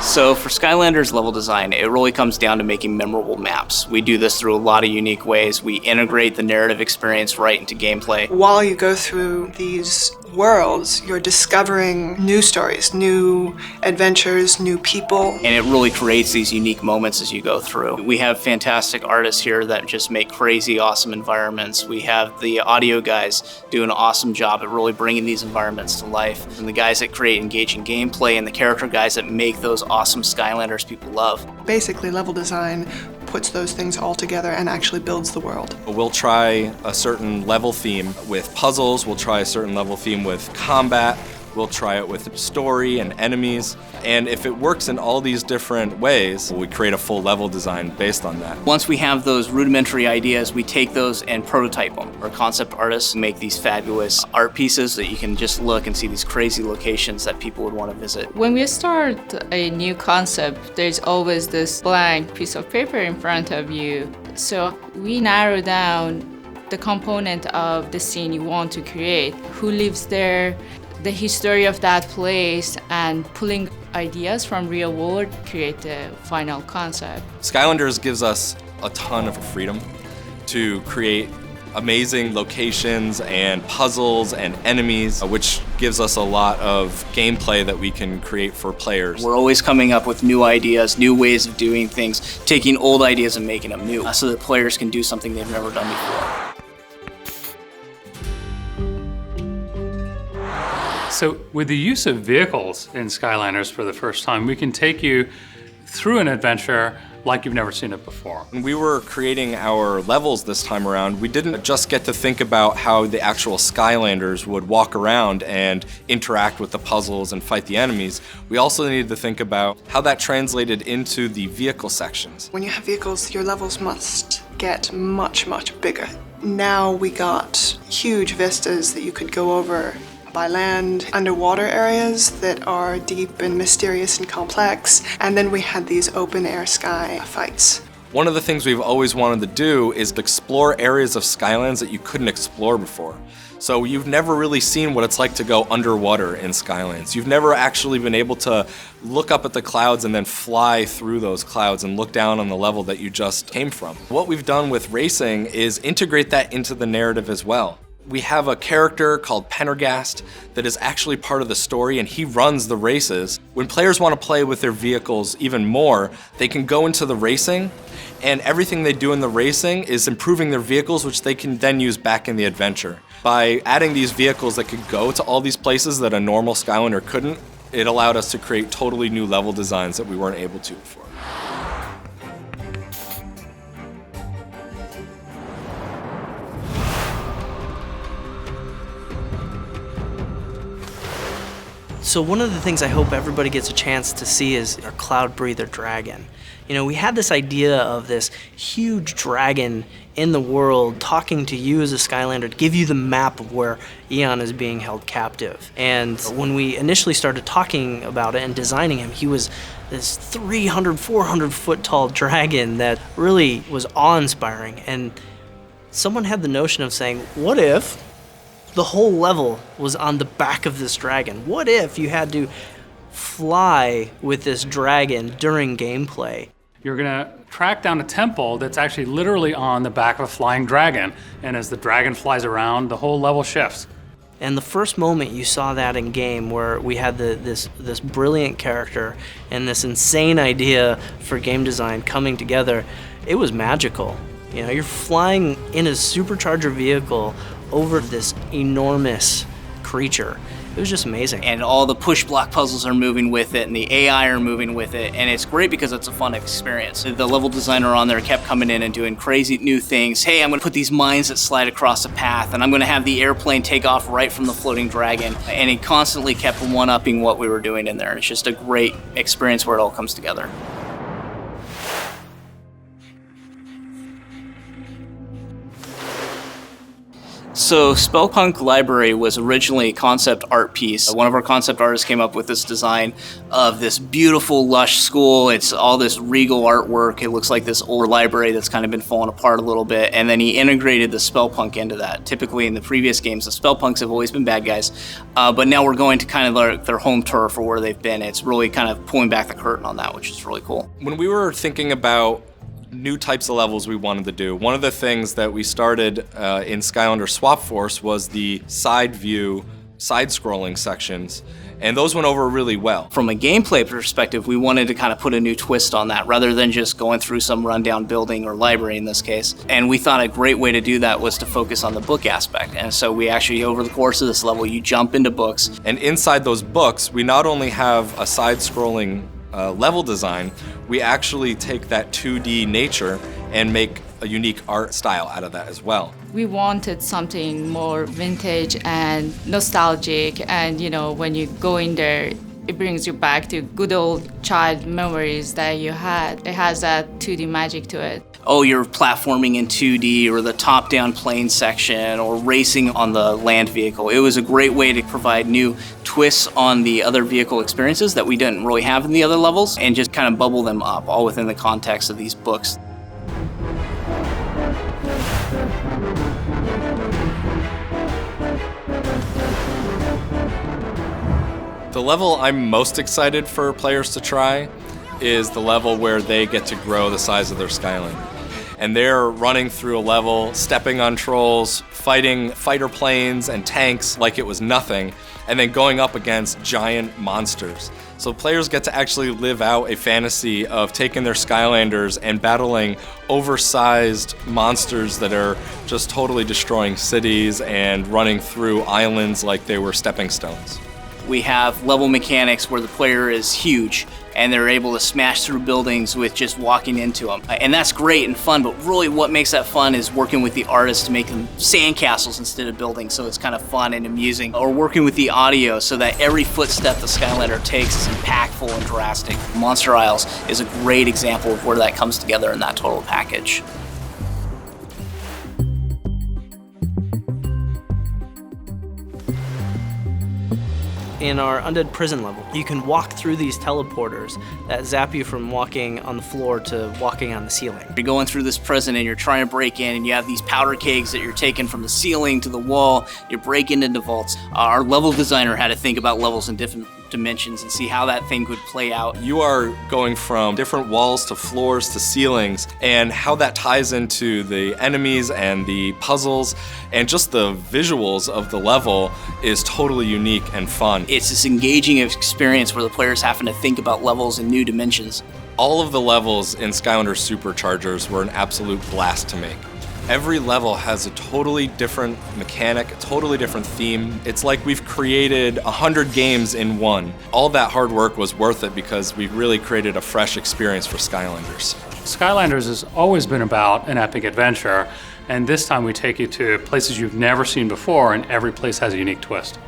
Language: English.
So for Skylanders level design, it really comes down to making memorable maps. We do this through a lot of unique ways. We integrate the narrative experience right into gameplay. While you go through these worlds, you're discovering new stories, new adventures, new people. And it really creates these unique moments as you go through. We have fantastic artists here that just make crazy, awesome environments. We have the audio guys do an awesome job at really bringing these environments to life. And the guys that create engaging gameplay and the character guys that make those awesome Skylanders people love. Basically, level design puts those things all together and actually builds the world. We'll try a certain level theme with puzzles, we'll try a certain level theme with combat, we'll try it with story and enemies, and if it works in all these different ways, we create a full level design based on that. Once we have those rudimentary ideas, we take those and prototype them. Our concept artists make these fabulous art pieces that you can just look and see these crazy locations that people would want to visit. When we start a new concept, there's always this blank piece of paper in front of you. So we narrow down the component of the scene you want to create, who lives there, the history of that place, and pulling ideas from real world create the final concept. Skylanders gives us a ton of freedom to create amazing locations and puzzles and enemies, which gives us a lot of gameplay that we can create for players. We're always coming up with new ideas, new ways of doing things, taking old ideas and making them new, so that players can do something they've never done before. So with the use of vehicles in Skylanders for the first time, we can take you through an adventure like you've never seen it before. When we were creating our levels this time around, we didn't just get to think about how the actual Skylanders would walk around and interact with the puzzles and fight the enemies. We also needed to think about how that translated into the vehicle sections. When you have vehicles, your levels must get much, much bigger. Now we got huge vistas that you could go over by land, underwater areas that are deep and mysterious and complex, and then we had these open air sky fights. One of the things we've always wanted to do is explore areas of Skylands that you couldn't explore before. So you've never really seen what it's like to go underwater in Skylands. You've never actually been able to look up at the clouds and then fly through those clouds and look down on the level that you just came from. What we've done with racing is integrate that into the narrative as well. We have a character called Pendergast that is actually part of the story, and he runs the races. When players want to play with their vehicles even more, they can go into the racing, and everything they do in the racing is improving their vehicles, which they can then use back in the adventure. By adding these vehicles that could go to all these places that a normal Skylander couldn't, it allowed us to create totally new level designs that we weren't able to before. So one of the things I hope everybody gets a chance to see is our Cloud Breather dragon. You know, we had this idea of this huge dragon in the world talking to you as a Skylander to give you the map of where Eon is being held captive. And when we initially started talking about it and designing him, he was this 300, 400 foot tall dragon that really was awe-inspiring. And someone had the notion of saying, what if the whole level was on the back of this dragon? What if you had to fly with this dragon during gameplay? You're gonna track down a temple that's actually literally on the back of a flying dragon, and as the dragon flies around, the whole level shifts. And the first moment you saw that in game, where we had this brilliant character and this insane idea for game design coming together, it was magical. You know, you're flying in a supercharger vehicle over this enormous creature, It was just amazing. And all the push block puzzles are moving with it, and the AI are moving with it, and it's great because it's a fun experience. The level designer on there kept coming in and doing crazy new things. Hey, I'm gonna put these mines that slide across a path, and I'm gonna have the airplane take off right from the floating dragon. And he constantly kept one-upping what we were doing in there. It's just a great experience where it all comes together. So Spellpunk Library was originally a concept art piece. One of our concept artists came up with this design of this beautiful, lush school. It's all this regal artwork. It looks like this old library that's kind of been falling apart a little bit. And then he integrated the Spellpunk into that. Typically in the previous games, the Spellpunks have always been bad guys. But now we're going to kind of their home turf or where they've been. It's really kind of pulling back the curtain on that, which is really cool. When we were thinking about new types of levels we wanted to do, one of the things that we started in Skylanders Swap Force was the side view, side-scrolling sections, and those went over really well. From a gameplay perspective, we wanted to kind of put a new twist on that rather than just going through some rundown building or library in this case. And we thought a great way to do that was to focus on the book aspect. And so we actually, over the course of this level, you jump into books. And inside those books, we not only have a side-scrolling level design, we actually take that 2D nature and make a unique art style out of that as well. We wanted something more vintage and nostalgic, and when you go in there, it brings you back to good old child memories that you had. It has that 2D magic to it. Oh, you're platforming in 2D, or the top-down plane section, or racing on the land vehicle. It was a great way to provide new twists on the other vehicle experiences that we didn't really have in the other levels, and just kind of bubble them up, all within the context of these books. The level I'm most excited for players to try is the level where they get to grow the size of their Skyland. And they're running through a level, stepping on trolls, fighting fighter planes and tanks like it was nothing, and then going up against giant monsters. So players get to actually live out a fantasy of taking their Skylanders and battling oversized monsters that are just totally destroying cities and running through islands like they were stepping stones. We have level mechanics where the player is huge and they're able to smash through buildings with just walking into them. And that's great and fun, but really what makes that fun is working with the artists to make them sandcastles instead of buildings, so it's kind of fun and amusing. Or working with the audio so that every footstep the Skylander takes is impactful and drastic. Monster Isles is a great example of where that comes together in that total package. In our Undead prison level, you can walk through these teleporters that zap you from walking on the floor to walking on the ceiling. You're going through this prison and you're trying to break in, and you have these powder kegs that you're taking from the ceiling to the wall. You're breaking into vaults. Our level designer had to think about levels in different dimensions and see how that thing could play out. You are going from different walls to floors to ceilings, and how that ties into the enemies and the puzzles and just the visuals of the level is totally unique and fun. It's this engaging experience where the player's having to think about levels in new dimensions. All of the levels in Skylanders SuperChargers were an absolute blast to make. Every level has a totally different mechanic, a totally different theme. It's like we've created 100 games in one. All that hard work was worth it because we really created a fresh experience for Skylanders. Skylanders has always been about an epic adventure, and this time we take you to places you've never seen before, and every place has a unique twist.